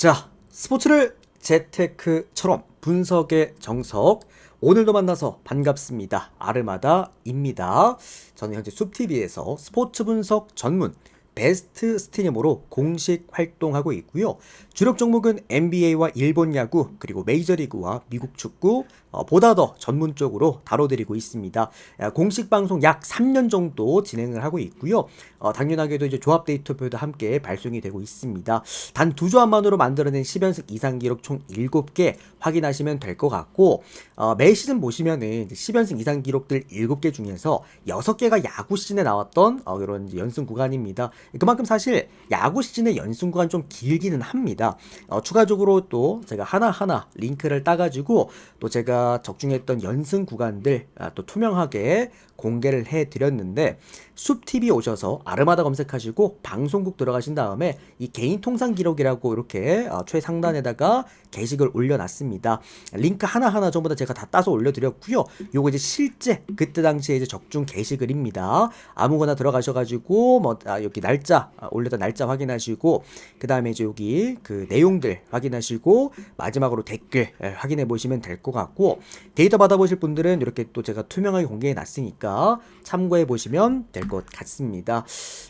자, 스포츠를 재테크처럼 분석의 정석. 오늘도 만나서 반갑습니다. 아르마다입니다. 저는 현재 숲TV에서 스포츠 분석 전문 베스트 스트리머로 공식 활동하고 있고요. 주력 종목은 NBA와 일본 야구, 그리고 메이저리그와 미국 축구, 보다 더 전문적으로 다뤄드리고 있습니다. 공식 방송 약 3년 정도 진행을 하고 있고요. 당연하게도 이제 조합 데이터표도 함께 발송이 되고 있습니다. 단 두 조합만으로 만들어낸 10연승 이상 기록 총 7개 확인하시면 될 것 같고, 매 시즌 보시면은 10연승 이상 기록들 7개 중에서 6개가 야구 시즌에 나왔던 이런 연승 구간입니다. 그만큼 사실 야구 시즌의 연승 구간 좀 길기는 합니다. 추가적으로 또 제가 하나하나 링크를 따가지고 또 제가 적중했던 연승 구간들 또 투명하게 공개를 해드렸는데, 숲TV 오셔서 아르마다 검색하시고 방송국 들어가신 다음에 이 개인 통상 기록이라고 이렇게 최상단에다가 게시글 올려놨습니다. 링크 하나하나 전부 다 제가 다 따서 올려드렸고요. 요거 이제 실제 그때 당시에 이제 적중 게시글입니다. 아무거나 들어가셔가지고 여기 날짜 올렸던 날짜 확인하시고, 그 다음에 이제 여기 그 내용들 확인하시고 마지막으로 댓글 확인해 보시면 될 것 같고, 데이터 받아보실 분들은 이렇게 또 제가 투명하게 공개해 놨으니까 참고해 보시면 될 것 같습니다.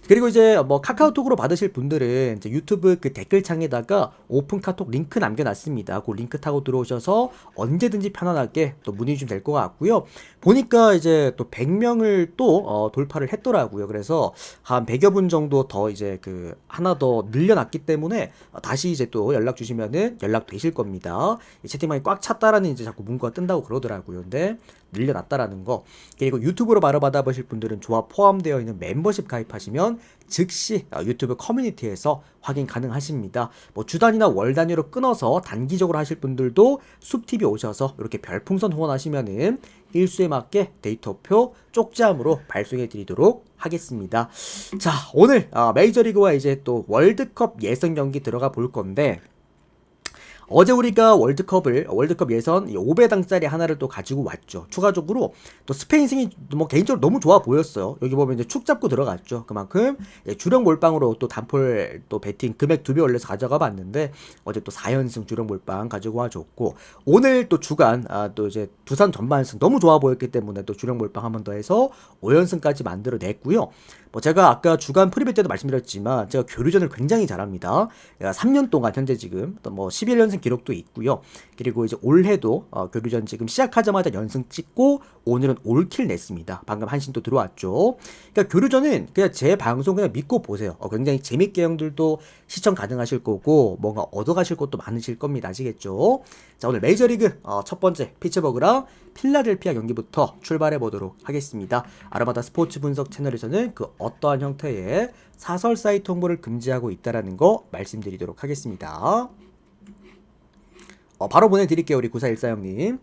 그리고 이제 카카오톡으로 받으실 분들은 이제 유튜브 그 댓글창에다가 오픈 카톡 링크 남겨놨습니다. 그 링크 타고 들어오셔서 언제든지 편안하게 또 문의 주시면 될 것 같고요. 보니까 이제 또 100명을 또 돌파를 했더라고요. 그래서 한 100여 분 정도 더 이제 그 하나 더 늘려놨기 때문에 다시 이제 또 연락 주시면은 연락 되실 겁니다. 채팅방이 꽉 찼다라는 이제 자꾸 문구가 뜬다고 그러더라고요. 근데 늘려놨다라는 거. 그리고 유튜브로 바로 받아보실 분들은 조합 포함되어 있는 멤버십 가입하시면 즉시 유튜브 커뮤니티에서 확인 가능하십니다. 주 단위나 월 단위로 끊어서 단기적으로 하실 분들도 숲TV 오셔서 이렇게 별풍선 후원하시면은 일수에 맞게 데이터표 쪽지함으로 발송해 드리도록 하겠습니다. 자, 오늘 메이저리그와 이제 또 월드컵 예선 경기 들어가 볼 건데, 어제 우리가 월드컵 예선 5배당짜리 하나를 또 가지고 왔죠. 추가적으로 또 스페인승이 개인적으로 너무 좋아 보였어요. 여기 보면 이제 축 잡고 들어갔죠. 그만큼 주력 몰빵으로 또 단폴 또 베팅 금액 2배 올려서 가져가 봤는데, 어제 또 4연승 주력 몰빵 가지고 와줬고, 오늘 또 주간 또 이제 두산 전반승 너무 좋아 보였기 때문에 또 주력 몰빵 한 번 더 해서 5연승까지 만들어 냈고요. 제가 아까 주간 프리뷰 때도 말씀드렸지만 제가 교류전을 굉장히 잘합니다. 3년 동안 현재 지금 또 11연승 기록도 있고요. 그리고 이제 올해도 교류전 지금 시작하자마자 연승 찍고 오늘은 올킬 냈습니다. 방금 한신 또 들어왔죠. 그러니까 교류전은 그냥 제 방송 그냥 믿고 보세요. 굉장히 재밌게 형들도 시청 가능하실 거고 뭔가 얻어가실 것도 많으실 겁니다. 아시겠죠? 자, 오늘 메이저리그 첫 번째 피츠버그랑 필라델피아 경기부터 출발해 보도록 하겠습니다. 아르마다 스포츠 분석 채널에서는 그 어떠한 형태의 사설 사이트 홍보를 금지하고 있다라는 거 말씀드리도록 하겠습니다. 바로 보내드릴게요, 우리 9414 형님.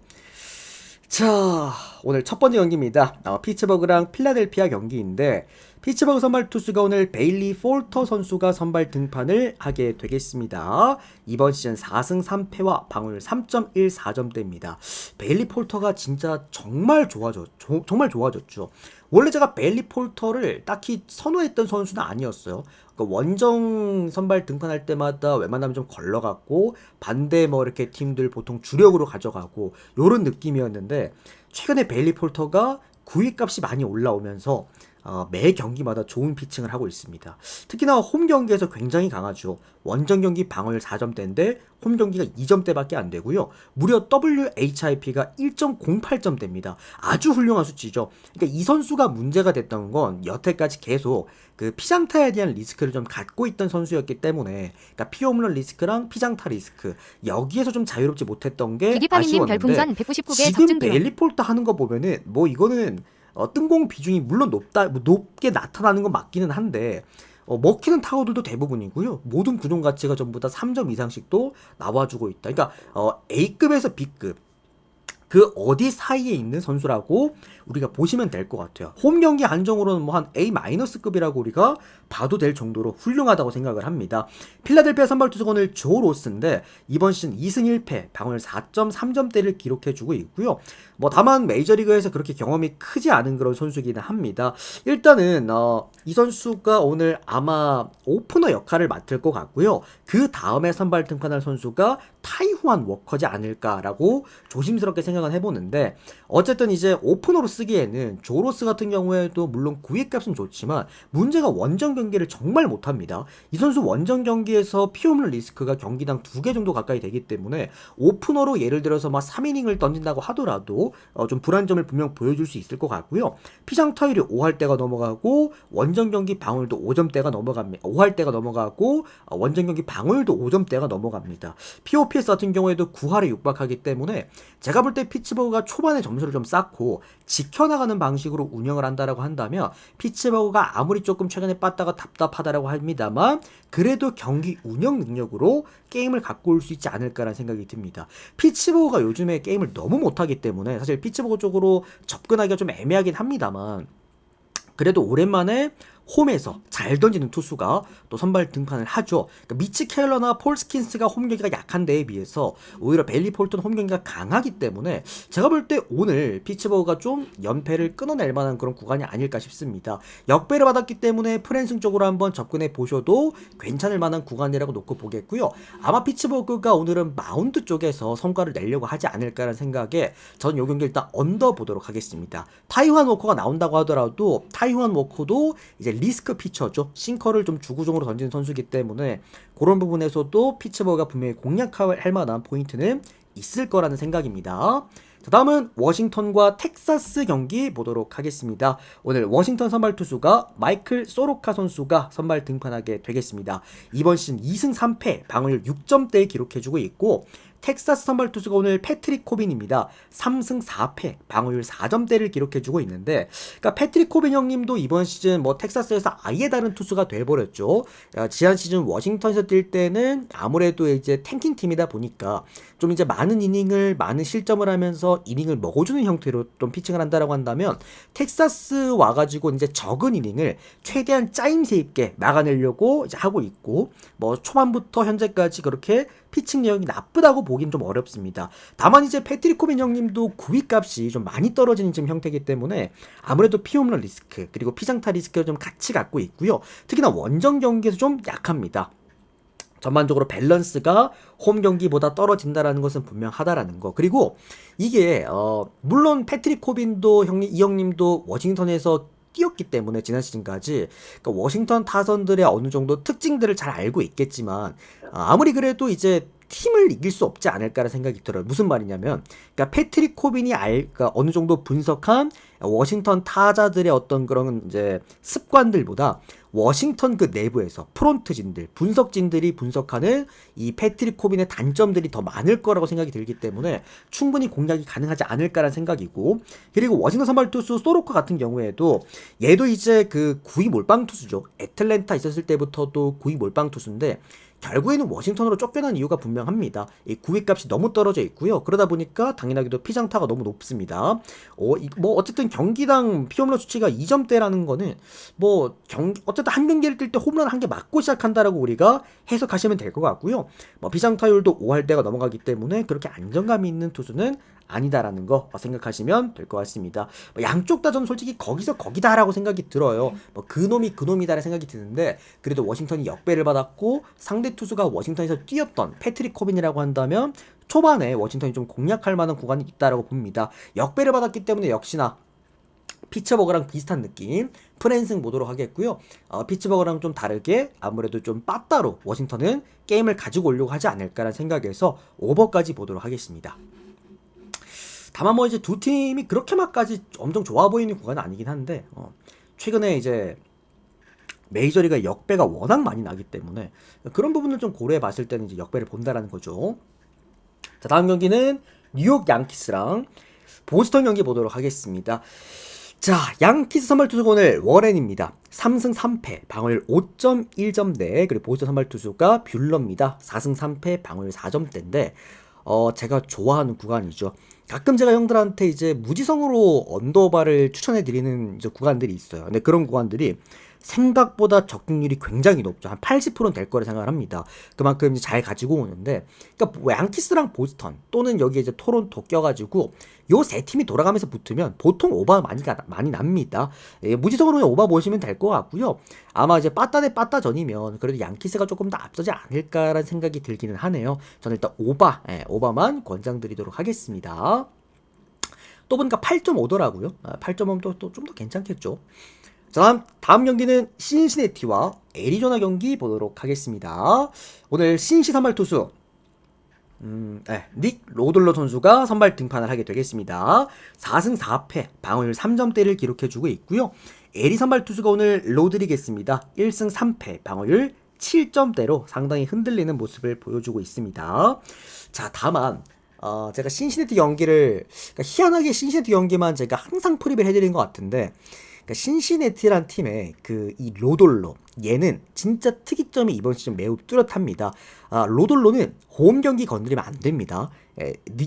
자, 오늘 첫 번째 경기입니다. 피츠버그랑 필라델피아 경기인데, 피츠버그 선발 투수가 오늘 베일리 폴터 선수가 선발 등판을 하게 되겠습니다. 이번 시즌 4승 3패와 방어율 3.14점대입니다. 베일리 폴터가 진짜 정말 좋아졌죠. 원래 제가 베일리 폴터를 딱히 선호했던 선수는 아니었어요. 그러니까 원정 선발 등판할 때마다 웬만하면 좀 걸러갔고, 반대 이렇게 팀들 보통 주력으로 가져가고 요런 느낌이었는데, 최근에 베일리 폴터가 구위값이 많이 올라오면서 매 경기마다 좋은 피칭을 하고 있습니다. 특히나 홈 경기에서 굉장히 강하죠. 원정 경기 방어율 4점대인데 홈 경기가 2점대밖에 안 되고요. 무려 WHIP가 1.08점대입니다. 아주 훌륭한 수치죠. 그러니까 이 선수가 문제가 됐던 건 여태까지 계속 그 피장타에 대한 리스크를 좀 갖고 있던 선수였기 때문에, 그러니까 피홈런 리스크랑 피장타 리스크, 여기에서 좀 자유롭지 못했던 게 아쉬웠는데, 지금 베일리 폴터 하는 거 보면은 이거는 뜬공 비중이 물론 높게 나타나는 건 맞기는 한데, 먹히는 타구들도 대부분이고요. 모든 구종 가치가 전부 다 3점 이상씩도 나와주고 있다. 그러니까 A급에서 B급, 그 어디 사이에 있는 선수라고 우리가 보시면 될 것 같아요. 홈 경기 안정으로는 뭐 한 A-급이라고 우리가 봐도 될 정도로 훌륭하다고 생각을 합니다. 필라델피아 선발 투수는 조 로스인데 이번 시즌 2승 1패, 방어율 4.3점대를 기록해주고 있고요. 뭐 다만 메이저리그에서 그렇게 경험이 크지 않은 그런 선수이기는 합니다. 일단은 이 선수가 오늘 아마 오프너 역할을 맡을 것 같고요. 그 다음에 선발 등판할 선수가 타이후안 워커지 않을까라고 조심스럽게 생각은 해보는데, 어쨌든 이제 오프너로 쓰기에는 조 로스 같은 경우에도 물론 구위값은 좋지만 문제가 원정 경기를 정말 못합니다. 이 선수 원정 경기에서 피홈런 리스크가 경기당 2개 정도 가까이 되기 때문에 오프너로 예를 들어서 막 3이닝을 던진다고 하더라도 좀 불안점을 분명 보여줄 수 있을 것 같고요. 피장 타율이 5할대가 넘어가고 원정 경기 방어율도 5점대가 넘어갑니다. 5할대가 넘어가고 원정 경기 방어율도 5점대가 넘어갑니다. POPS 같은 경우에도 9할에 육박하기 때문에 제가 볼 때 피츠버그가 초반에 점수를 좀 쌓고 지켜나가는 방식으로 운영을 한다라고 한다면 피츠버그가 아무리 조금 최근에 빠다가 답답하다라고 합니다만 그래도 경기 운영 능력으로 게임을 갖고 올 수 있지 않을까라는 생각이 듭니다. 피츠버그가 요즘에 게임을 너무 못하기 때문에 사실 피츠버그 쪽으로 접근하기가 좀 애매하긴 합니다만 그래도 오랜만에 홈에서 잘 던지는 투수가 또 선발 등판을 하죠. 그러니까 미치 켈러나 폴 스킨스가 홈 경기가 약한 데에 비해서 오히려 벨리 폴튼 홈 경기가 강하기 때문에 제가 볼 때 오늘 피츠버그가 좀 연패를 끊어낼 만한 그런 구간이 아닐까 싶습니다. 역배를 받았기 때문에 프랜승 쪽으로 한번 접근해 보셔도 괜찮을 만한 구간이라고 놓고 보겠고요. 아마 피츠버그가 오늘은 마운드 쪽에서 성과를 내려고 하지 않을까라는 생각에 저는 이 경기 일단 언더 보도록 하겠습니다. 타이완 워커가 나온다고 하더라도 타이완 워커도 이제 리스크 피처죠. 싱커를 좀 주구종으로 던지는 선수이기 때문에 그런 부분에서도 피츠버그가 분명히 공략할 만한 포인트는 있을 거라는 생각입니다. 자, 다음은 워싱턴과 텍사스 경기 보도록 하겠습니다. 오늘 워싱턴 선발 투수가 마이클 소로카 선수가 선발 등판하게 되겠습니다. 이번 시즌 2승 3패, 방어율 6점대 기록해주고 있고 텍사스 선발 투수가 오늘 패트릭 코빈입니다. 3승 4패, 방어율 4점대를 기록해주고 있는데, 그러니까 패트릭 코빈 형님도 이번 시즌 뭐 텍사스에서 아예 다른 투수가 돼버렸죠. 지난 시즌 워싱턴에서 뛸 때는 아무래도 이제 탱킹 팀이다 보니까 좀 이제 많은 이닝을 많은 실점을 하면서 이닝을 먹어주는 형태로 좀 피칭을 한다라고 한다면 텍사스 와가지고 이제 적은 이닝을 최대한 짜임새 있게 막아내려고 이제 하고 있고, 뭐 초반부터 현재까지 그렇게 피칭 내용이 나쁘다고 보긴 좀 어렵습니다. 다만 이제 패트릭 코빈 형님도 구위값이 좀 많이 떨어지는 지금 형태이기 때문에 아무래도 피홈런 리스크 그리고 피장타 리스크를 좀 같이 갖고 있고요. 특히나 원정 경기에서 좀 약합니다. 전반적으로 밸런스가 홈 경기보다 떨어진다라는 것은 분명하다라는 거. 그리고 이게 물론 패트릭 코빈도 이 형님도 워싱턴에서 뛰었기 때문에 지난 시즌까지 그러니까 워싱턴 타선들의 어느 정도 특징들을 잘 알고 있겠지만 아무리 그래도 이제 팀을 이길 수 없지 않을까라는 생각이 들어요. 무슨 말이냐면, 그러니까 패트릭 코빈이 그러니까 어느 정도 분석한 워싱턴 타자들의 어떤 그런 이제 습관들보다 워싱턴 그 내부에서 프론트진들, 분석진들이 분석하는 이 패트릭 코빈의 단점들이 더 많을 거라고 생각이 들기 때문에 충분히 공략이 가능하지 않을까라는 생각이고, 그리고 워싱턴 선발 투수 소로카 같은 경우에도 얘도 이제 그 9위 몰빵 투수죠. 애틀랜타 있었을 때부터도 9위 몰빵 투수인데 결국에는 워싱턴으로 쫓겨난 이유가 분명합니다. 이 구위값이 너무 떨어져 있고요. 그러다 보니까 당연하게도 피장타가 너무 높습니다. 뭐 어쨌든 경기당 피홈런 수치가 2점대라는 거는 뭐 어쨌든 한 경기를 뛸 때 홈런 한 개 맞고 시작한다라고 우리가 해석하시면 될 것 같고요. 뭐 피장타율도 5할대가 넘어가기 때문에 그렇게 안정감이 있는 투수는 아니다라는 거 생각하시면 될 것 같습니다. 양쪽 다 전 솔직히 거기서 거기다라고 생각이 들어요. 뭐 그놈이 그놈이다라는 생각이 드는데 그래도 워싱턴이 역배를 받았고 상대 투수가 워싱턴에서 뛰었던 패트릭 코빈이라고 한다면 초반에 워싱턴이 좀 공략할 만한 구간이 있다라고 봅니다. 역배를 받았기 때문에 역시나 피츠버그랑 비슷한 느낌 프랜승 보도록 하겠고요. 피츠버그랑 좀 다르게 아무래도 좀 빠따로 워싱턴은 게임을 가지고 오려고 하지 않을까라는 생각에서 오버까지 보도록 하겠습니다. 다만 뭐 이제 두 팀이 그렇게 막까지 엄청 좋아 보이는 구간은 아니긴 한데 최근에 이제 메이저리가 역배가 워낙 많이 나기 때문에 그런 부분을 좀 고려해 봤을 때는 이제 역배를 본다라는 거죠. 자, 다음 경기는 뉴욕 양키스랑 보스턴 경기 보도록 하겠습니다. 자, 양키스 선발 투수가 오늘 워렌입니다. 3승 3패, 방어율 5.1점대, 그리고 보스턴 선발 투수가 뷰러입니다. 4승 3패, 방어율 4점대인데 제가 좋아하는 구간이죠. 가끔 제가 형들한테 이제 무지성으로 언더바를 추천해 드리는 이제 구간들이 있어요. 근데 그런 구간들이 생각보다 적중률이 굉장히 높죠. 한 80%는 될 거라 생각을 합니다. 그만큼 이제 잘 가지고 오는데, 그러니까 뭐 양키스랑 보스턴 또는 여기 이제 토론토 껴가지고 요 세 팀이 돌아가면서 붙으면 보통 오바 많이 납니다. 예, 무지성으로 오바 보시면 될 것 같고요. 아마 이제 빠따 대 빠따전이면 그래도 양키스가 조금 더 앞서지 않을까라는 생각이 들기는 하네요. 저는 일단 오바만 권장드리도록 하겠습니다. 또 보니까 8.5더라고요. 8.5면 또 좀 더 괜찮겠죠. 자, 다음 경기는 신시내티와 애리조나 경기 보도록 하겠습니다. 오늘 신시 선발 투수 닉 로돌러 선수가 선발 등판을 하게 되겠습니다. 4승 4패 방어율 3점대를 기록해주고 있고요. 에리 선발 투수가 오늘 로드리겠습니다. 1승 3패 방어율 7점대로 상당히 흔들리는 모습을 보여주고 있습니다. 자, 다만 제가 신시내티 경기를, 그러니까 희한하게 신시내티 경기만 제가 항상 프리뷰를 해드린 것 같은데, 그러니까 신시내티란 팀의 이 로돌로, 얘는 진짜 특이점이 이번 시즌 매우 뚜렷합니다. 로돌로는 홈 경기 건드리면 안 됩니다.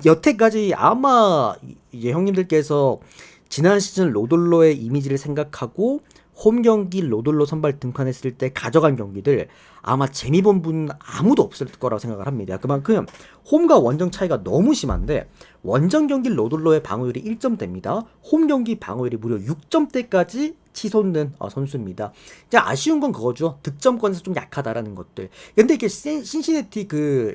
여태까지 아마 이제 형님들께서 지난 시즌 로돌로의 이미지를 생각하고 홈 경기 로돌로 선발 등판했을 때 가져간 경기들 아마 재미 본 분 아무도 없을 거라고 생각을 합니다. 그만큼 홈과 원정 차이가 너무 심한데, 원정 경기 로돌로의 방어율이 1점대입니다. 홈 경기 방어율이 무려 6점대까지 치솟는 선수입니다. 이제 아쉬운 건 그거죠. 득점권에서 좀 약하다라는 것들. 근데 이게 신시내티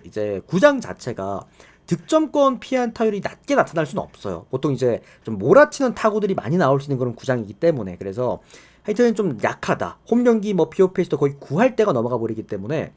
이제 구장 자체가 득점권 피한 타율이 낮게 나타날 수는 없어요. 보통 이제 좀 몰아치는 타구들이 많이 나올 수 있는 그런 구장이기 때문에. 그래서 하여튼 좀 약하다. 홈 경기 뭐 POP에서도 거의 9할 때가 넘어가 버리기 때문에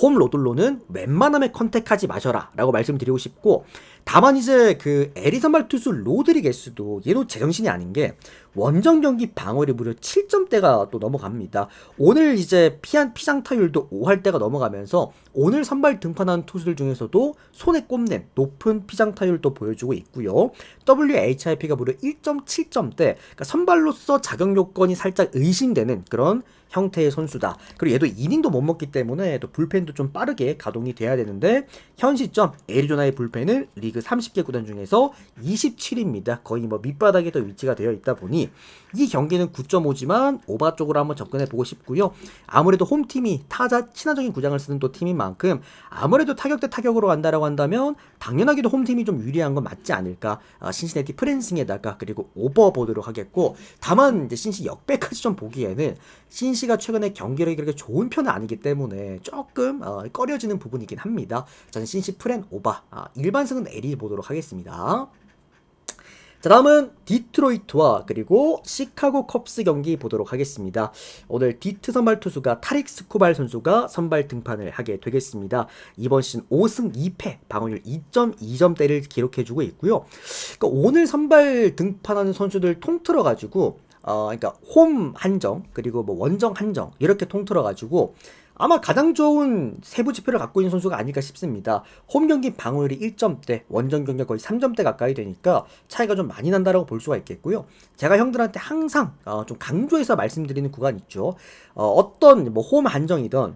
홈 로돌로는 웬만하면 컨택하지 마셔라 라고 말씀드리고 싶고, 다만 이제 에리 선발 투수 로드리게스도 얘도 제정신이 아닌 게 원정 경기 방어율이 무려 7점대가 또 넘어갑니다. 오늘 이제 피장 타율도 5할 때가 넘어가면서 오늘 선발 등판한 투수들 중에서도 손에 꼽는 높은 피장 타율도 보여주고 있고요. WHIP가 무려 1.7점대, 그러니까 선발로서 자격 요건이 살짝 의심되는 그런 형태의 선수다. 그리고 얘도 이닝도 못 먹기 때문에 또 불펜도 좀 빠르게 가동이 돼야 되는데, 현 시점 애리조나의 불펜은 리그 30개 구단 중에서 27위입니다. 거의 뭐 밑바닥에 더 위치가 되어 있다 보니 이 경기는 9.5지만 오바 쪽으로 한번 접근해 보고 싶고요. 아무래도 홈팀이 타자 친화적인 구장을 쓰는 또 팀인 만큼 아무래도 타격 대 타격으로 간다라고 한다면 당연하게도 홈팀이 좀 유리한 건 맞지 않을까. 신시내티 프랜싱에다가 그리고 오버 보도록 하겠고, 다만 이제 신시 역배까지 좀 보기에는 신시가 최근에 경기력이 그렇게 좋은 편은 아니기 때문에 조금 꺼려지는 부분이긴 합니다. 저는 신시 프랜 오바, 일반승은 에리 보도록 하겠습니다. 자, 다음은 디트로이트와 그리고 시카고 컵스 경기 보도록 하겠습니다. 오늘 디트 선발 투수가 타릭 스코발 선수가 선발 등판을 하게 되겠습니다. 이번 시즌 5승 2패 방어율 2.2점대를 기록해주고 있고요. 그러니까 오늘 선발 등판하는 선수들 통틀어 가지고 그러니까 홈 한정 그리고 뭐 원정 한정 이렇게 통틀어 가지고 아마 가장 좋은 세부 지표를 갖고 있는 선수가 아닐까 싶습니다. 홈 경기 방어율이 1점대, 원정 경기가 거의 3점대 가까이 되니까 차이가 좀 많이 난다라고 볼 수가 있겠고요. 제가 형들한테 항상 좀 강조해서 말씀드리는 구간 있죠. 어떤 뭐 홈 한정이든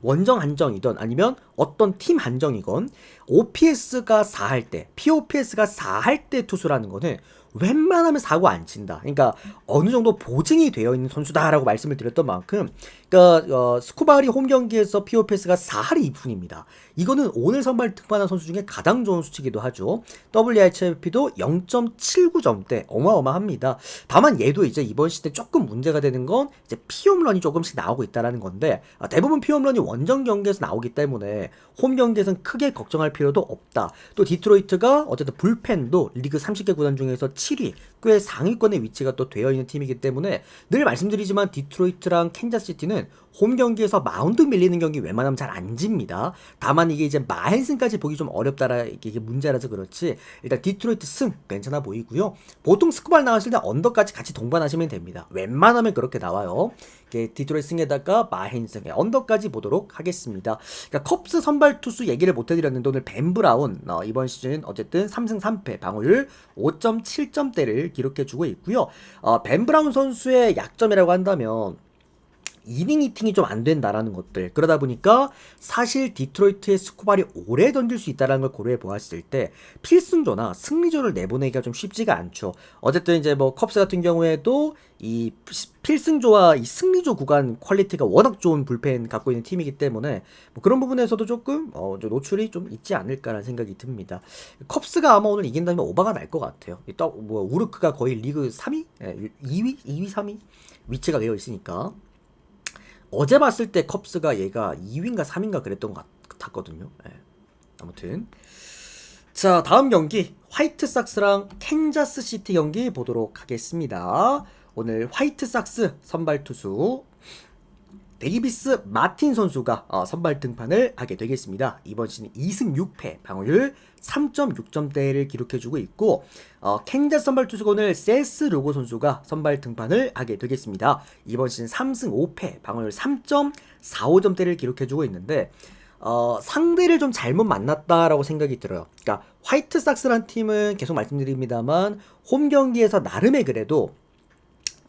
원정 한정이든 아니면 어떤 팀 한정이건 OPS가 4할 때, POPS가 4할 때 투수라는 거는 웬만하면 사고 안 친다. 그러니까 어느 정도 보증이 되어 있는 선수다라고 말씀을 드렸던 만큼, 그러니까 스쿠바리 홈 경기에서 POPS가 4할이 2푼입니다. 이거는 오늘 선발 등판한 선수 중에 가장 좋은 수치이기도 하죠. WHIP도 0.79점대 어마어마합니다. 다만 얘도 이제 이번 시대 조금 문제가 되는 건 이제 피홈런이 조금씩 나오고 있다라는 건데, 대부분 피홈런이 원정 경기에서 나오기 때문에 홈 경기에서는 크게 걱정할 필요도 없다. 또 디트로이트가 어쨌든 불펜도 리그 30개 구단 중에서 7위, 꽤 상위권의 위치가 또 되어 있는 팀이기 때문에 늘 말씀드리지만 디트로이트랑 캔자스시티는 홈 경기에서 마운드 밀리는 경기 웬만하면 잘 안 집니다. 다만 이게 이제 마헨슨까지 보기 좀 어렵다라 이게 문제라서 그렇지, 일단 디트로이트 승 괜찮아 보이고요. 보통 스쿠발 나왔을 때 언더까지 같이 동반하시면 됩니다. 웬만하면 그렇게 나와요. 디트로이트 승에다가 마헨슨의 언더까지 보도록 하겠습니다. 그러니까 컵스 선발 투수 얘기를 못 해드렸는데 오늘 벤 브라운 이번 시즌 어쨌든 3승 3패 방어율 5.7점대를 기록해주고 있고요. 벤 브라운 선수의 약점이라고 한다면 이닝 히팅이 좀 안 된다라는 것들, 그러다 보니까 사실 디트로이트의 스코발이 오래 던질 수 있다는 걸 고려해 보았을 때 필승조나 승리조를 내보내기가 좀 쉽지가 않죠. 어쨌든 이제 뭐 컵스 같은 경우에도 이 필승조와 이 승리조 구간 퀄리티가 워낙 좋은 불펜 갖고 있는 팀이기 때문에 뭐 그런 부분에서도 조금 좀 노출이 좀 있지 않을까라는 생각이 듭니다. 컵스가 아마 오늘 이긴다면 오바가 날 것 같아요. 또 뭐 우르크가 거의 리그 3위, 2위, 3위 위치가 되어 있으니까. 어제 봤을 때 컵스가 얘가 2위인가 3위인가 그랬던 것 같거든요. 예. 아무튼 자, 다음 경기 화이트삭스랑 캔자스시티 경기 보도록 하겠습니다. 오늘 화이트삭스 선발 투수 데이비스 마틴 선수가 선발 등판을 하게 되겠습니다. 이번 시즌 2승 6패, 방어율 3.6점대를 기록해주고 있고 캔자스 선발 투수가 오늘 세스 루고 선수가 선발 등판을 하게 되겠습니다. 이번 시즌 3승 5패, 방어율 3.45점대를 기록해주고 있는데 상대를 좀 잘못 만났다라고 생각이 들어요. 그러니까 화이트삭스란 팀은 계속 말씀드립니다만 홈 경기에서 나름의 그래도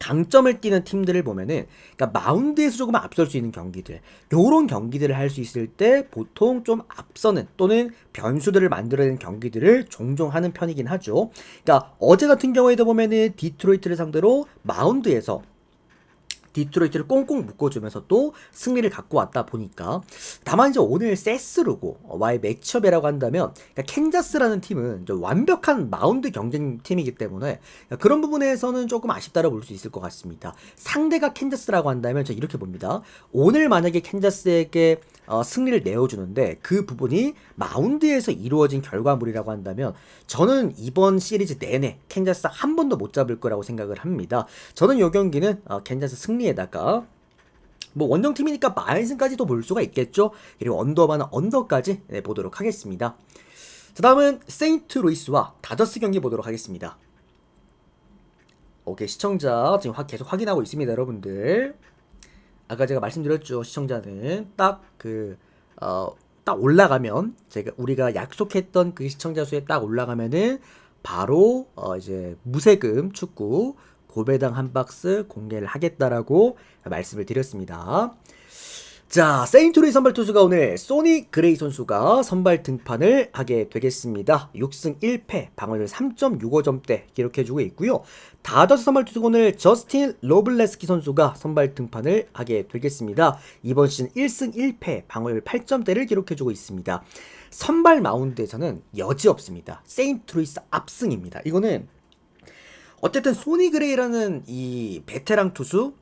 강점을 띠는 팀들을 보면은, 그러니까 마운드에서 조금 앞설 수 있는 경기들, 요런 경기들을 할 수 있을 때 보통 좀 앞서는 또는 변수들을 만들어내는 경기들을 종종 하는 편이긴 하죠. 그러니까 어제 같은 경우에도 보면은 디트로이트를 상대로 마운드에서 디트로이트를 꽁꽁 묶어주면서 또 승리를 갖고 왔다 보니까, 다만 이제 오늘 세스루고와의 매치업이라고 한다면, 그러니까 캔자스라는 팀은 좀 완벽한 마운드 경쟁팀이기 때문에 그런 부분에서는 조금 아쉽다고 볼 수 있을 것 같습니다. 상대가 캔자스라고 한다면 저 이렇게 봅니다. 오늘 만약에 캔자스에게 승리를 내어주는데 그 부분이 마운드에서 이루어진 결과물이라고 한다면 저는 이번 시리즈 내내 캔자스 한 번도 못 잡을 거라고 생각을 합니다. 저는 이 경기는 캔자스 승리에다가 뭐 원정팀이니까 마이슨까지도 볼 수가 있겠죠. 그리고 언더바나 언더까지 보도록 하겠습니다. 자, 다음은 세인트루이스와 다저스 경기 보도록 하겠습니다. 오케이, 시청자 지금 계속 확인하고 있습니다, 여러분들. 아까 제가 말씀드렸죠. 시청자는 딱 딱 올라가면 우리가 약속했던 그 시청자 수에 딱 올라가면은 바로 이제 무세금 축구 고배당 한 박스 공개를 하겠다라고 말씀을 드렸습니다. 자, 세인트루이스 선발 투수가 오늘 소니 그레이 선수가 선발 등판을 하게 되겠습니다. 6승 1패, 방어율 3.65점대 기록해주고 있고요. 다저스 선발 투수가 오늘 저스틴 로블레스키 선수가 선발 등판을 하게 되겠습니다. 이번 시즌 1승 1패, 방어율 8점대를 기록해주고 있습니다. 선발 마운드에서는 여지없습니다. 세인트루이스 압승입니다. 이거는 어쨌든 소니 그레이라는 이 베테랑 투수,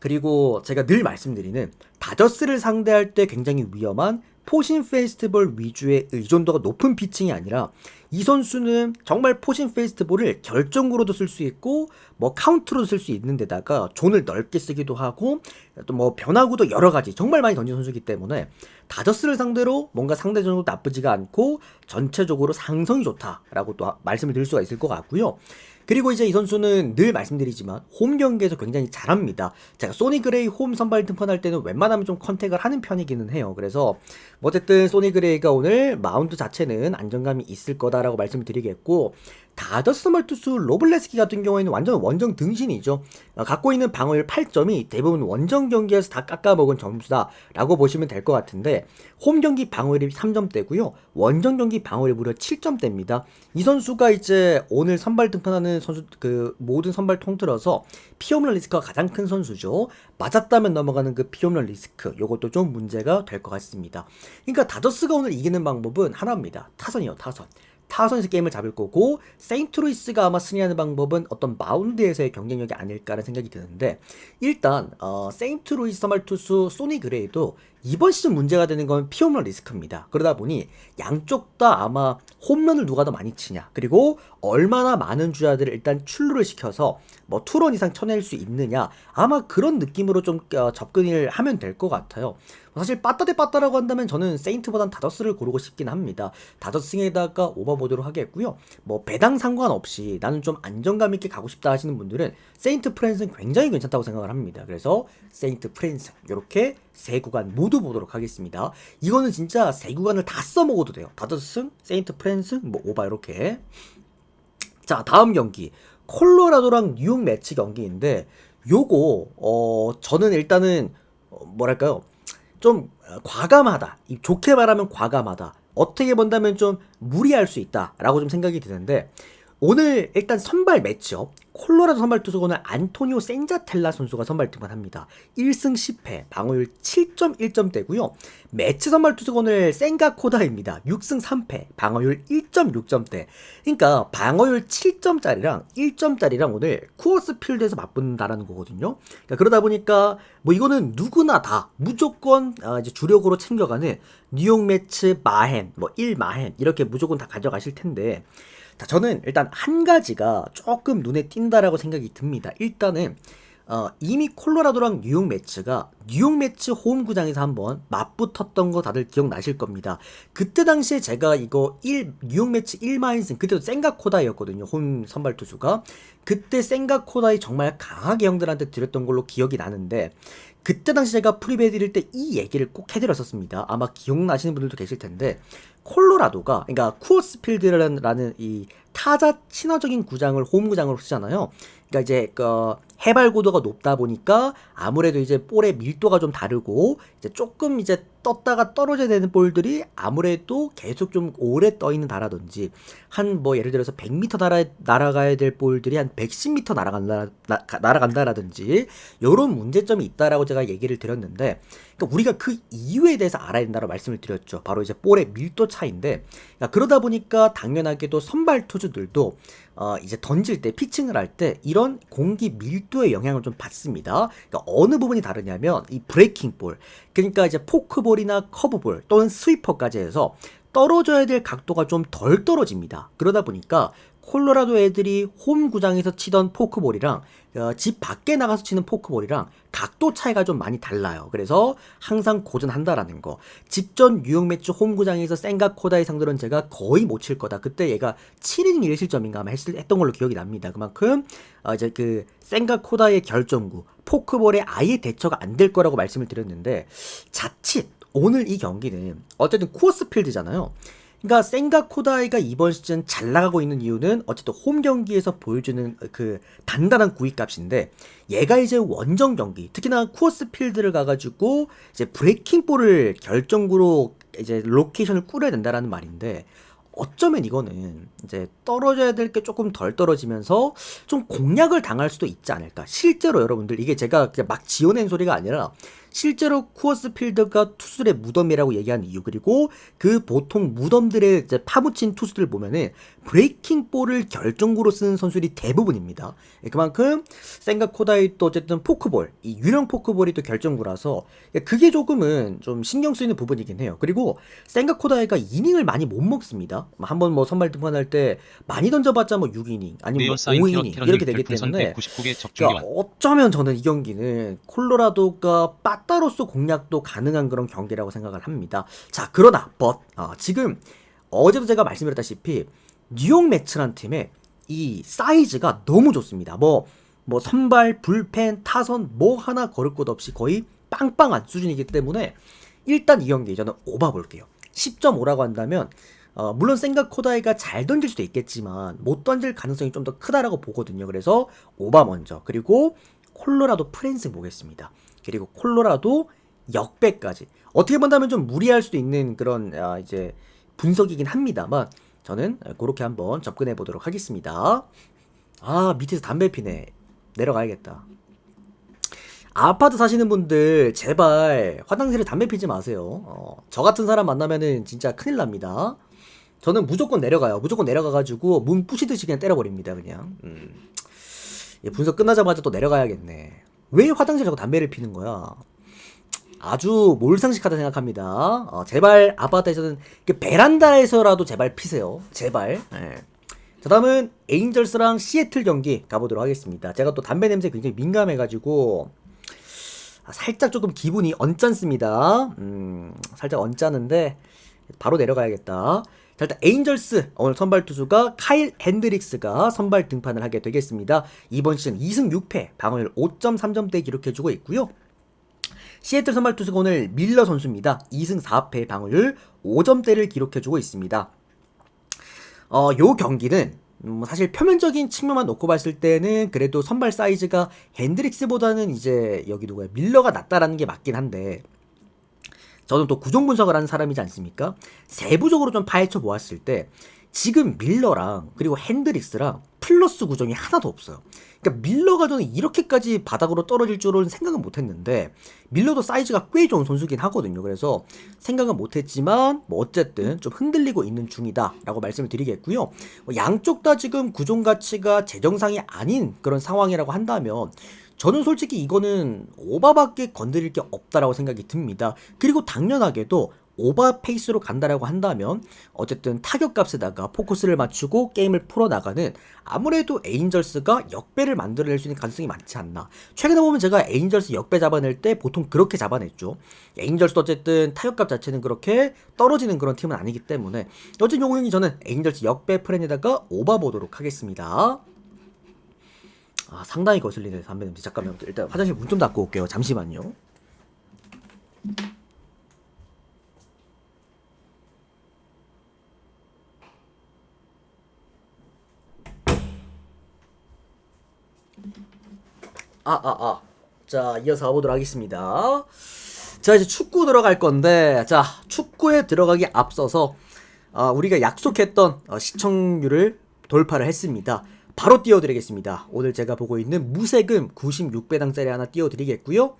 그리고 제가 늘 말씀드리는 다저스를 상대할 때 굉장히 위험한 포신 페스티벌 위주의 의존도가 높은 피칭이 아니라 이 선수는 정말 포신 페스티벌을 결정구로도 쓸 수 있고 뭐 카운트로도 쓸 수 있는 데다가 존을 넓게 쓰기도 하고 또 뭐 변화구도 여러 가지 정말 많이 던지는 선수이기 때문에 다저스를 상대로 뭔가 상대적으로 나쁘지가 않고 전체적으로 상성이 좋다라고 또 말씀을 드릴 수가 있을 것 같고요. 그리고 이제 이 선수는 늘 말씀드리지만 홈 경기에서 굉장히 잘합니다. 제가 소니 그레이 홈 선발 등판할 때는 웬만하면 좀 컨택을 하는 편이기는 해요. 그래서 뭐 어쨌든 소니 그레이가 오늘 마운드 자체는 안정감이 있을 거다라고 말씀을 드리겠고, 다저스 선발 투수 로블레스키 같은 경우에는 완전 원정 등신이죠. 갖고 있는 방어율 8점이 대부분 원정 경기에서 다 깎아먹은 점수다라고 보시면 될 것 같은데, 홈 경기 방어율이 3점대고요. 원정 경기 방어율이 무려 7점대입니다. 이 선수가 이제 오늘 선발 등판하는 선수 모든 선발 통틀어서 피홈런 리스크가 가장 큰 선수죠. 맞았다면 넘어가는 그 피홈런 리스크, 요것도 좀 문제가 될 것 같습니다. 그러니까 다저스가 오늘 이기는 방법은 하나입니다. 타선이요, 타선. 타선에서 게임을 잡을 거고, 세인트루이스가 아마 승리하는 방법은 어떤 마운드에서의 경쟁력이 아닐까라는 생각이 드는데, 일단 세인트루이스 선발 투수 소니 그레이도 이번 시즌 문제가 되는 건 피홈런 리스크입니다. 그러다 보니 양쪽 다 아마 홈런을 누가 더 많이 치냐, 그리고 얼마나 많은 주자들을 일단 출루를 시켜서 뭐 투런 이상 쳐낼 수 있느냐, 아마 그런 느낌으로 좀 접근을 하면 될 것 같아요. 사실 빠따 대 빠따라고 한다면 저는 세인트보단 다저스를 고르고 싶긴 합니다. 다저스에다가 오버보드로 하겠고요. 뭐 배당 상관없이 나는 좀 안정감 있게 가고 싶다 하시는 분들은 세인트 프랜스는 굉장히 괜찮다고 생각을 합니다. 그래서 세인트 프랜스 이렇게 세 구간 모두 보도록 하겠습니다. 이거는 진짜 세 구간을 다 써먹어도 돼요. 다저스, 세인트 프랜스, 뭐 오바 이렇게. 자, 다음 경기 콜로라도랑 뉴욕 매치 경기인데 저는 일단은 뭐랄까요? 좀 과감하다. 좋게 말하면 과감하다. 어떻게 본다면 좀 무리할 수 있다라고 좀 생각이 드는데 오늘 일단 선발 매치업 콜로라도 선발 투수 오늘 안토니오 생자텔라 선수가 선발 등판합니다. 1승 10패 방어율 7.1점대고요. 매치 선발 투수 오늘 생가 코다입니다. 6승 3패 방어율 1.6점대. 그러니까 방어율 7점짜리랑 1점짜리랑 오늘 쿠어스 필드에서 맞붙는다라는 거거든요. 그러니까 그러다 보니까 뭐 이거는 누구나 다 무조건 이제 주력으로 챙겨가는 뉴욕 매츠 마헨, 뭐 1마헨 이렇게 무조건 다 가져가실 텐데 자, 저는 일단 한 가지가 조금 눈에 띈다라고 생각이 듭니다. 일단은 이미 콜로라도랑 뉴욕 매츠가 뉴욕 매츠 홈구장에서 한번 맞붙었던 거 다들 기억나실 겁니다. 그때 당시에 제가 이거 뉴욕 매츠 1마인승 그때도 생가코다이였거든요. 홈 선발 투수가. 그때 생가코다이 정말 강하게 형들한테 드렸던 걸로 기억이 나는데 그때 당시 제가 프리뷰 드릴 때 이 얘기를 꼭 해드렸었습니다. 아마 기억나시는 분들도 계실 텐데 콜로라도가 그러니까 쿠어스 필드라는 이 타자 친화적인 구장을 홈 구장으로 쓰잖아요. 그러니까 이제 해발 고도가 높다 보니까 아무래도 이제 볼의 밀도가 좀 다르고 이제 조금 이제 떴다가 떨어져야 되는 볼들이 아무래도 계속 좀 오래 떠 있는 다라든지 한 뭐 예를 들어서 100m 날아가야 될 볼들이 한 110m 날아간다라든지 이런 문제점이 있다라고 제가 얘기를 드렸는데 그러니까 우리가 그 이유에 대해서 알아야 된다고 말씀을 드렸죠. 바로 이제 볼의 밀도 차이인데 그러다 보니까 당연하게도 선발 투수들도 이제 던질 때 피칭을 할 때 이런 공기 밀도의 영향을 좀 받습니다. 그러니까 어느 부분이 다르냐면 이 브레이킹 볼 그러니까 이제 포크볼이나 커브볼 또는 스위퍼까지 해서 떨어져야 될 각도가 좀 덜 떨어집니다. 그러다 보니까 콜로라도 애들이 홈 구장에서 치던 포크볼이랑 집 밖에 나가서 치는 포크볼이랑 각도 차이가 좀 많이 달라요. 그래서 항상 고전한다라는 거. 직전 뉴욕 매치 홈 구장에서 생가코다의 상대로는 제가 거의 못 칠 거다. 그때 얘가 7이닝 1실점인가 아마 했던 걸로 기억이 납니다. 그만큼 이제 그 생가코다의 결정구 포크볼에 아예 대처가 안 될 거라고 말씀을 드렸는데 자칫 오늘 이 경기는 어쨌든 쿠어스 필드잖아요. 그러니까 생가코다이가 이번 시즌 잘 나가고 있는 이유는 어쨌든 홈 경기에서 보여주는 그 단단한 구위값인데 얘가 이제 원정 경기 특히나 쿠어스 필드를 가가지고 이제 브레이킹 볼을 결정구로 이제 로케이션을 꾸려야 된다라는 말인데 어쩌면 이거는 이제 떨어져야 될 게 조금 덜 떨어지면서 좀 공략을 당할 수도 있지 않을까. 실제로 여러분들 이게 제가 그냥 막 지어낸 소리가 아니라 실제로 쿠어스 필드가 투수들의 무덤이라고 얘기하는 이유 그리고 그 보통 무덤들에 이제 파묻힌 투수들 보면은 브레이킹 볼을 결정구로 쓰는 선수들이 대부분입니다. 그만큼 생가코다이 또 어쨌든 포크볼 이 유령 포크볼이 또 결정구라서 그게 조금은 좀 신경 쓰이는 부분이긴 해요. 그리고 생가코다이가 이닝을 많이 못 먹습니다. 한번 뭐 선발 등판할 때 많이 던져봤자 뭐 6이닝 아니면 뭐 5이닝 이렇게 되기 때문에 그러니까 어쩌면 저는 이 경기는 콜로라도가 빠따로서 공략도 가능한 그런 경기라고 생각을 합니다. 자 그러나 지금 어제도 제가 말씀드렸다시피 뉴욕 매츠란 팀의 이 사이즈가 너무 좋습니다. 뭐 선발, 불펜, 타선 뭐 하나 거를 것 없이 거의 빵빵한 수준이기 때문에 일단 이 경기 저는 오바 볼게요. 10.5라고 한다면 물론 생가코다이가 잘 던질 수도 있겠지만 못 던질 가능성이 좀 더 크다라고 보거든요. 그래서 오바 먼저 그리고 콜로라도 프랜스 보겠습니다. 그리고 콜로라도 역배까지 어떻게 본다면 좀 무리할 수도 있는 그런 이제 분석이긴 합니다만 저는 그렇게 한번 접근해 보도록 하겠습니다. 밑에서 담배 피네. 내려가야겠다. 아파트 사시는 분들 제발 화장실에 담배 피지 마세요. 저 같은 사람 만나면은 진짜 큰일 납니다. 저는 무조건 내려가요. 무조건 내려가가지고 문 부시듯이 그냥 때려버립니다. 그냥 분석 끝나자마자 또 내려가야겠네. 왜 화장실에 자꾸 담배를 피는 거야? 아주 몰상식하다 생각합니다. 제발 아파트에서는 베란다에서라도 제발 피세요. 제발. 자 다음은 에인절스랑 시애틀 경기 가보도록 하겠습니다. 제가 또 담배 냄새에 굉장히 민감해가지고 살짝 조금 기분이 언짢습니다. 살짝 언짢은데 바로 내려가야겠다. 자 일단 에인절스 오늘 선발 투수가 카일 핸드릭스가 선발 등판을 하게 되겠습니다. 이번 시즌 2승 6패 방어율 5.3점대 기록해주고 있고요. 시애틀 선발 투수가 오늘 밀러 선수입니다. 2승 4패 방어율 5점대를 기록해주고 있습니다. 요 경기는 사실 표면적인 측면만 놓고 봤을 때는 그래도 선발 사이즈가 핸드릭스보다는 이제 여기 누구야 밀러가 낫다라는 게 맞긴 한데, 저는 또 구종 분석을 하는 사람이지 않습니까? 세부적으로 좀 파헤쳐 보았을 때 지금 밀러랑 그리고 핸드릭스랑 플러스 구종이 하나도 없어요. 그러니까 밀러가 저는 이렇게까지 바닥으로 떨어질 줄은 생각은 못했는데, 밀러도 사이즈가 꽤 좋은 선수긴 하거든요. 그래서 생각은 못했지만 뭐 어쨌든 좀 흔들리고 있는 중이다 라고 말씀을 드리겠고요. 양쪽 다 지금 구종 가치가 제정상이 아닌 그런 상황이라고 한다면 저는 솔직히 이거는 오바밖에 건드릴 게 없다라고 생각이 듭니다. 그리고 당연하게도 오바 페이스로 간다라고 한다면 어쨌든 타격값에다가 포커스를 맞추고 게임을 풀어나가는 아무래도 에인절스가 역배를 만들어낼 수 있는 가능성이 많지 않나. 최근에 보면 제가 에인절스 역배 잡아낼 때 보통 그렇게 잡아냈죠. 에인절스도 어쨌든 타격값 자체는 그렇게 떨어지는 그런 팀은 아니기 때문에 어쨌든 요거는 저는 에인절스 역배 플랜에다가 오바 보도록 하겠습니다. 상당히 거슬리네 담배 냄새. 잠깐만 일단 화장실 문 좀 닫고 올게요. 잠시만요. 자, 이어서 가보도록 하겠습니다. 자, 이제 축구 들어갈 건데, 자, 축구에 들어가기 앞서서 우리가 약속했던 시청률을 돌파를 했습니다. 바로 띄워드리겠습니다. 오늘 제가 보고 있는 무세금 96배당짜리 하나 띄워드리겠고요.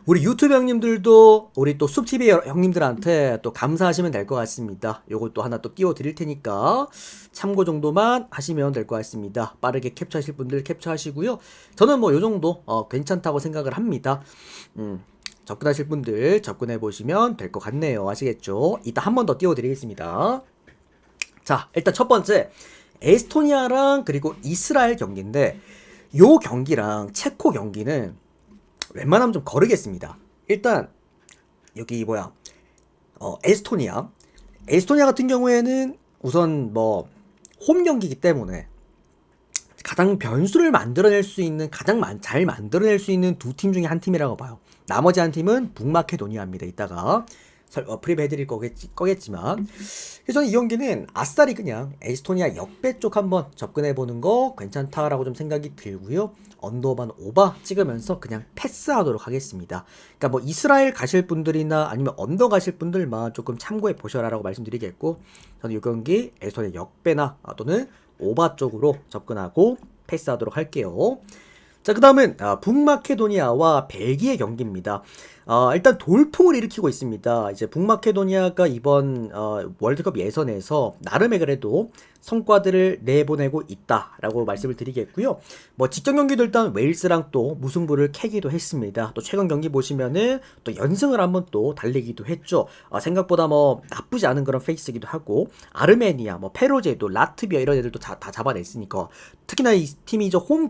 우리 유튜브 형님들도 우리 또 숲TV 형님들한테 또 감사하시면 될 것 같습니다. 요것도 하나 또 띄워드릴 테니까 참고 정도만 하시면 될 것 같습니다. 빠르게 캡처하실 분들 캡처하시고요. 저는 뭐 요정도 괜찮다고 생각을 합니다. 접근하실 분들 접근해보시면 될 것 같네요. 아시겠죠? 이따 한 번 더 띄워드리겠습니다. 자, 일단 첫 번째 에스토니아랑 그리고 이스라엘 경기인데, 요 경기랑 체코 경기는 웬만하면 좀 거르겠습니다. 일단 여기 에스토니아 같은 경우에는 우선 뭐 홈 경기이기 때문에 가장 변수를 만들어낼 수 있는, 가장 잘 만들어낼 수 있는 두 팀 중에 한 팀이라고 봐요. 나머지 한 팀은 북마케도니아입니다. 이따가 프리뷰 해드릴 거겠지만, 그래서 저는 이 경기는 아싸리 그냥 에스토니아 역배 쪽 한번 접근해보는 거 괜찮다라고 좀 생각이 들고요. 언더반 오바 찍으면서 그냥 패스하도록 하겠습니다. 그러니까 뭐 이스라엘 가실 분들이나 아니면 언더 가실 분들만 조금 참고해 보셔라라고 말씀드리겠고, 저는 이 경기 에스토니아 역배나 또는 오바 쪽으로 접근하고 패스하도록 할게요. 자, 그 다음은 북마케도니아와 벨기에 경기입니다. 일단 돌풍을 일으키고 있습니다. 이제 북마케도니아가 이번 월드컵 예선에서 나름의 그래도 성과들을 내보내고 있다라고 말씀을 드리겠고요. 뭐 직전 경기도 일단 웨일스랑 또 무승부를 캐기도 했습니다. 또 최근 경기 보시면은 또 연승을 한번 또 달리기도 했죠. 생각보다 뭐 나쁘지 않은 그런 페이스기도 하고, 아르메니아, 뭐 페로제도, 라트비아 이런 애들도 다 잡아냈으니까, 특히나 이 팀이 홈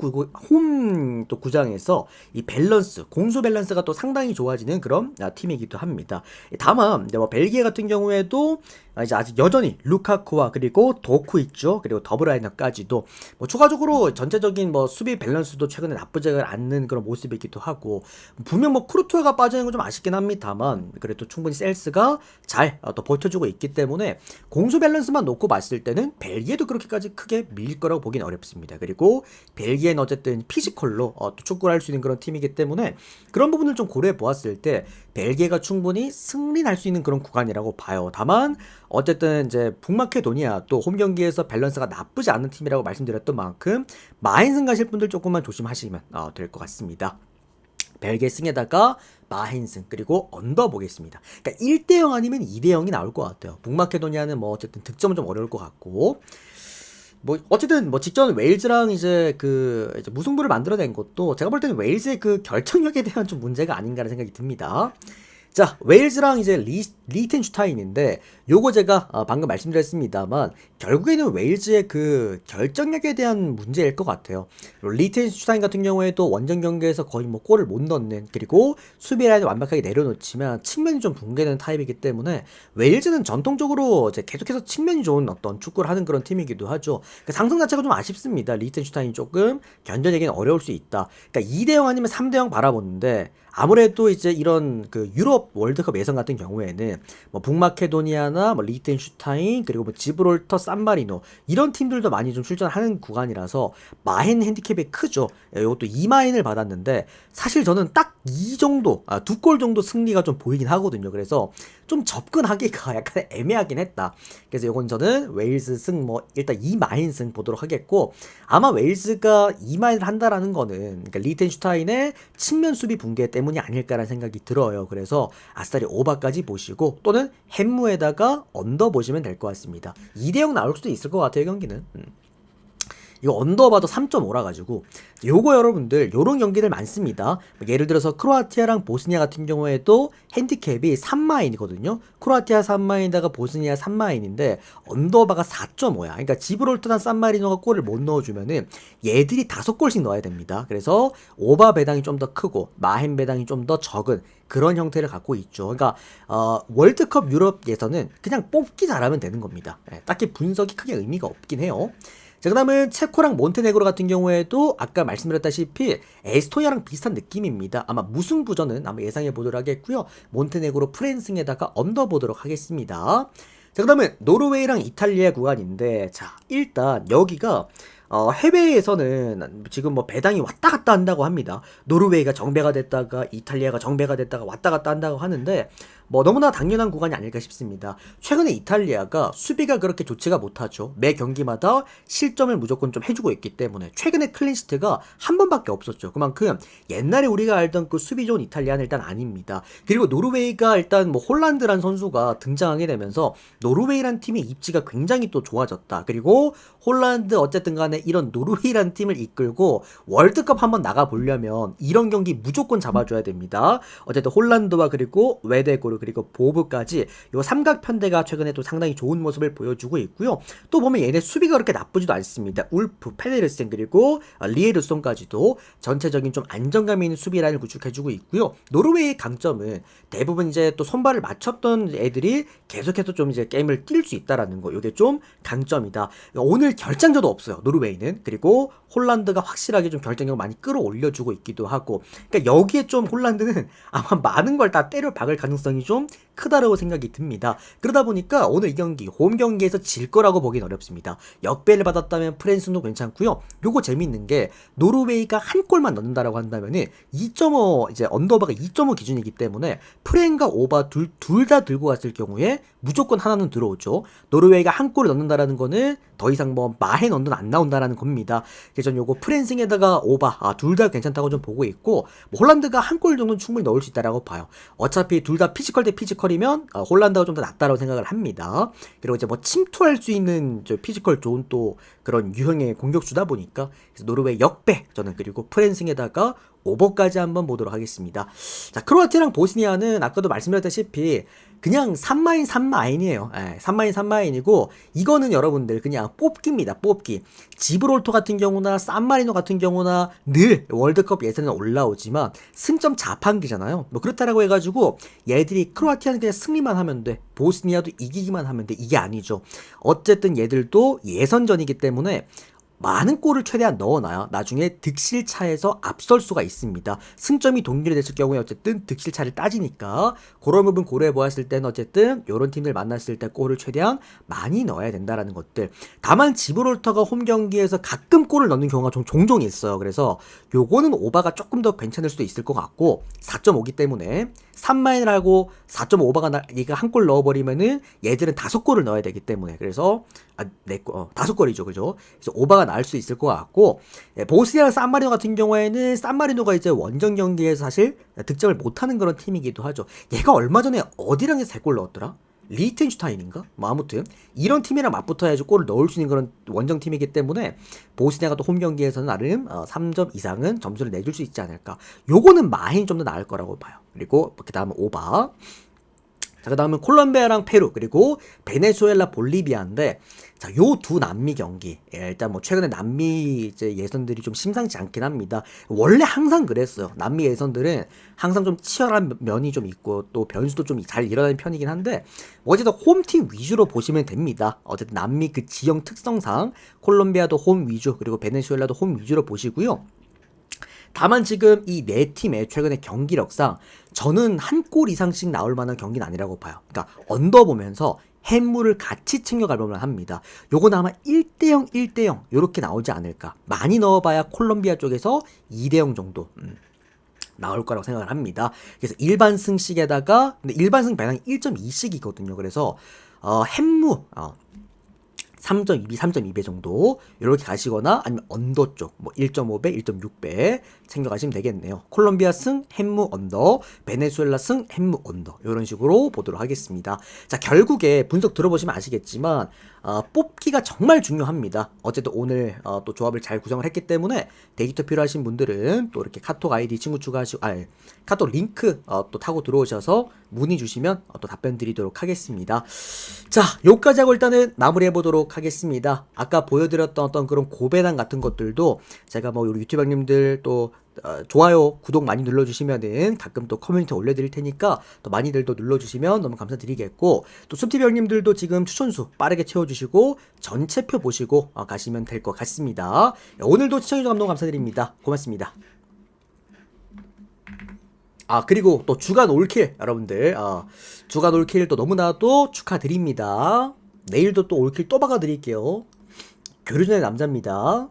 또 구장에서 이 밸런스, 공수 밸런스가 또 상당히 좋아지는 그런 팀이기도 합니다. 다만 뭐 벨기에 같은 경우에도 이제 아직 여전히 루카쿠와 그리고 도쿠 있죠. 그리고 더브라이너까지도 뭐 추가적으로 전체적인 뭐 수비 밸런스도 최근에 나쁘지 않는 그런 모습이기도 하고, 분명 뭐 크루투아가 빠지는 건 좀 아쉽긴 합니다만 그래도 충분히 셀스가 잘 또 버텨주고 있기 때문에 공수 밸런스만 놓고 봤을 때는 벨기에도 그렇게까지 크게 밀릴 거라고 보긴 어렵습니다. 그리고 벨기에는 어쨌든 피지컬로 또 축구를 할 수 있는 그런 팀이기 때문에 그런 부분을 좀 고려해 보았을 때 벨기에가 충분히 승리할 수 있는 그런 구간이라고 봐요. 다만 어쨌든 이제 북마케도니아 또 홈 경기에서 밸런스가 나쁘지 않은 팀이라고 말씀드렸던 만큼 마힌슨 가실 분들 조금만 조심하시면 될 것 같습니다. 벨기에 승에다가 마힌슨 그리고 언더 보겠습니다. 그러니까 1대0 아니면 2대0이 나올 것 같아요. 북마케도니아는 뭐 어쨌든 득점은 좀 어려울 것 같고, 뭐 어쨌든 뭐 직전 웨일즈랑 이제 이제 무승부를 만들어낸 것도 제가 볼 때는 웨일즈의 그 결정력에 대한 좀 문제가 아닌가라는 생각이 듭니다. 자, 웨일즈랑 이제 리텐슈타인인데, 요거 제가 방금 말씀드렸습니다만 결국에는 웨일즈의 그 결정력에 대한 문제일 것 같아요. 리텐슈타인 같은 경우에도 원정 경기에서 거의 뭐 골을 못 넣는, 그리고 수비 라인을 완벽하게 내려놓지만 측면이 좀 붕괴되는 타입이기 때문에 웨일즈는 전통적으로 이제 계속해서 측면이 좋은 어떤 축구를 하는 그런 팀이기도 하죠. 그러니까 상승 자체가 좀 아쉽습니다. 리텐슈타인이 조금 견뎌내기는 어려울 수 있다. 그러니까 2대0 아니면 3대0 바라보는데 아무래도 이제 이런 그 유럽 월드컵 예선 같은 경우에는 뭐 북마케도니아나 뭐 리텐슈타인 그리고 뭐 지브롤터, 산마리노 이런 팀들도 많이 좀 출전하는 구간이라서 마헨 핸디캡이 크죠. 이것도 2마인을 받았는데 사실 저는 딱 이 정도, 두 골 정도 승리가 좀 보이긴 하거든요. 그래서 좀 접근하기가 약간 애매하긴 했다. 그래서 이건 저는 웨일즈 승 뭐 일단 2마인 승 보도록 하겠고, 아마 웨일즈가 2마인을 한다라는 거는 그러니까 리텐슈타인의 측면 수비 붕괴 때문이 아닐까라는 생각이 들어요. 그래서 아싸리 오바까지 보시고 또는 햄무에다가 언더 보시면 될 것 같습니다. 2대0 나올 수도 있을 것 같아요, 경기는. 이거 언더바도 3.5라 가지고 요거 여러분들 요런 경기들 많습니다. 예를 들어서 크로아티아랑 보스니아 같은 경우에도 핸디캡이 3마인이거든요. 크로아티아 3마인에다가 보스니아 3마인인데 언더바가 4.5야. 그러니까 지브롤터나 산마리노가 골을 못 넣어주면은 얘들이 5골씩 넣어야 됩니다. 그래서 오바 배당이 좀 더 크고 마헨 배당이 좀 더 적은 그런 형태를 갖고 있죠. 그러니까 월드컵 유럽에서는 그냥 뽑기 잘하면 되는 겁니다. 딱히 분석이 크게 의미가 없긴 해요. 자, 그 다음은 체코랑 몬테네그로 같은 경우에도 아까 말씀드렸다시피 에스토니아랑 비슷한 느낌입니다. 아마 무승부전은 아마 예상해 보도록 하겠고요. 몬테네그로 프랜승에다가 언더 보도록 하겠습니다. 자, 그 다음은 노르웨이랑 이탈리아 구간인데, 자, 일단 여기가 해외에서는 지금 뭐 배당이 왔다 갔다 한다고 합니다. 노르웨이가 정배가 됐다가 이탈리아가 정배가 됐다가 왔다 갔다 한다고 하는데 뭐 너무나 당연한 구간이 아닐까 싶습니다. 최근에 이탈리아가 수비가 그렇게 좋지가 못하죠. 매 경기마다 실점을 무조건 좀 해주고 있기 때문에 최근에 클린시트가 한 번밖에 없었죠. 그만큼 옛날에 우리가 알던 그 수비 좋은 이탈리아는 일단 아닙니다. 그리고 노르웨이가 일단 뭐 홀란드란 선수가 등장하게 되면서 노르웨이란 팀의 입지가 굉장히 또 좋아졌다. 그리고 홀란드 어쨌든 간에 이런 노르웨이란 팀을 이끌고 월드컵 한번 나가보려면 이런 경기 무조건 잡아줘야 됩니다. 어쨌든 홀란드와 그리고 웨데고르 그리고 보브까지 요 삼각편대가 최근에 또 상당히 좋은 모습을 보여주고 있고요. 또 보면 얘네 수비가 그렇게 나쁘지도 않습니다. 울프, 페데르센 그리고 리에르송까지도 전체적인 좀 안정감 있는 수비 라인을 구축해주고 있고요. 노르웨이의 강점은 대부분 이제 또 손발을 맞췄던 애들이 계속해서 좀 이제 게임을 뛸 수 있다라는 거. 이게 좀 강점이다. 오늘 결장저도 없어요. 노르웨이는. 그리고 홀란드가 확실하게 좀 결정력을 많이 끌어올려주고 있기도 하고, 그러니까 여기에 좀 홀란드는 아마 많은 걸 다 때려 박을 가능성이 좀 크다라고 생각이 듭니다. 그러다 보니까 오늘 이 경기 홈 경기에서 질 거라고 보긴 어렵습니다. 역배를 받았다면 프랜스도 괜찮고요. 요거 재밌는 게 노르웨이가 한 골만 넣는다라고 한다면은 2.5 이제 언더바가 2.5 기준이기 때문에 프랜과 오바 둘 다 들고 갔을 경우에 무조건 하나는 들어오죠. 노르웨이가 한 골을 넣는다라는 거는 더 이상 뭐 마헨 언더는 안 나온다라는 겁니다. 그래서 전 요거 프랜승에다가 오바 둘 다 괜찮다고 좀 보고 있고, 뭐 홀란드가 한 골 정도는 충분히 넣을 수 있다라고 봐요. 어차피 둘 다 피지컬 대 피지컬이면 홀란드가 좀 더 낫다라고 생각을 합니다. 그리고 이제 뭐 침투할 수 있는 저 피지컬 좋은 또 그런 유형의 공격수다 보니까 그래서 노르웨이 역배 저는 그리고 프랜승에다가 오버까지 한번 보도록 하겠습니다. 자, 크로아티아랑 보스니아는 아까도 말씀드렸다시피 그냥 3마인 3마인이에요. 3마인 3마인이고 이거는 여러분들 그냥 뽑기입니다. 뽑기. 지브롤터 같은 경우나 산마리노 같은 경우나 늘 월드컵 예선에 올라오지만 승점 자판기잖아요. 뭐 그렇다라고 해가지고 얘들이 크로아티아는 그냥 승리만 하면 돼. 보스니아도 이기기만 하면 돼. 이게 아니죠. 어쨌든 얘들도 예선전이기 때문에 많은 골을 최대한 넣어놔야 나중에 득실차에서 앞설 수가 있습니다. 승점이 동률이 됐을 경우에 어쨌든 득실차를 따지니까 그런 부분 고려해 보았을 때는 어쨌든 이런 팀들 만났을 때 골을 최대한 많이 넣어야 된다라는 것들. 다만 지브롤터가 홈 경기에서 가끔 골을 넣는 경우가 좀 종종 있어요. 그래서 요거는 오바가 조금 더 괜찮을 수도 있을 것 같고 4.5기 때문에 3마인을 하고 4.5바가 얘가 한 골 넣어버리면은 얘들은 5골을 넣어야 되기 때문에 그래서 5골이죠, 그죠? 그래서 오바가 나을 수 있을 것 같고, 보스니아랑 산마리노 같은 경우에는 산마리노가 이제 원정 경기에서 사실 득점을 못하는 그런 팀이기도 하죠. 얘가 얼마 전에 어디랑 해서 3골 넣었더라? 리히텐슈타인인가? 뭐 아무튼 이런 팀이랑 맞붙어야지 골을 넣을 수 있는 그런 원정 팀이기 때문에 보스니아가 또 홈 경기에서는 나름 3점 이상은 점수를 내줄 수 있지 않을까. 요거는 마힌이 좀 더 나을 거라고 봐요. 그리고 그 다음은 오바. 자, 그 다음은 콜롬비아랑 페루 그리고 베네수엘라 볼리비아인데, 자, 요 두 남미 경기 일단 뭐 최근에 남미 이제 예선들이 좀 심상치 않긴 합니다. 원래 항상 그랬어요. 남미 예선들은 항상 좀 치열한 면이 좀 있고 또 변수도 좀 잘 일어나는 편이긴 한데 어쨌든 홈팀 위주로 보시면 됩니다. 어쨌든 남미 그 지형 특성상 콜롬비아도 홈 위주 그리고 베네수엘라도 홈 위주로 보시고요. 다만 지금 이 네 팀의 최근의 경기력상 저는 한 골 이상씩 나올 만한 경기는 아니라고 봐요. 그러니까 언더 보면서 해물을 같이 챙겨갈 만만 합니다. 요건 아마 1대0, 1대0 요렇게 나오지 않을까. 많이 넣어봐야 콜롬비아 쪽에서 2대0 정도 나올 거라고 생각을 합니다. 그래서 일반 승씩에다가 근데 일반 승 배당이 1.2씩이거든요. 그래서 햄무 3.2배, 3.2배 정도 이렇게 가시거나 아니면 언더 쪽 뭐 1.5배, 1.6배 챙겨가시면 되겠네요. 콜롬비아 승 햄무 언더, 베네수엘라 승 햄무 언더 이런 식으로 보도록 하겠습니다. 자, 결국에 분석 들어보시면 아시겠지만 뽑기가 정말 중요합니다. 어쨌든 오늘 또 조합을 잘 구성을 했기 때문에 데이터 필요하신 분들은 또 이렇게 카톡 아이디 친구 추가하시고 카톡 링크 또 타고 들어오셔서 문의 주시면 또 답변 드리도록 하겠습니다. 자, 요까지 하고 일단은 마무리해 보도록 하겠습니다. 아까 보여드렸던 어떤 그런 고배당 같은 것들도 제가 뭐 우리 유튜브 형님들 또 좋아요, 구독 많이 눌러주시면은 가끔 또 커뮤니티 올려드릴 테니까 또 많이들 또 눌러주시면 너무 감사드리겠고, 또 숲TV 형님들도 지금 추천수 빠르게 채워주시고 전체표 보시고 가시면 될 것 같습니다. 오늘도 시청해주셔서 너무 감사드립니다. 고맙습니다. 그리고 또 주간 올킬 여러분들 주간 올킬 또 너무나도 축하드립니다. 내일도 또 올킬 또 박아드릴게요. 교류전의 남자입니다.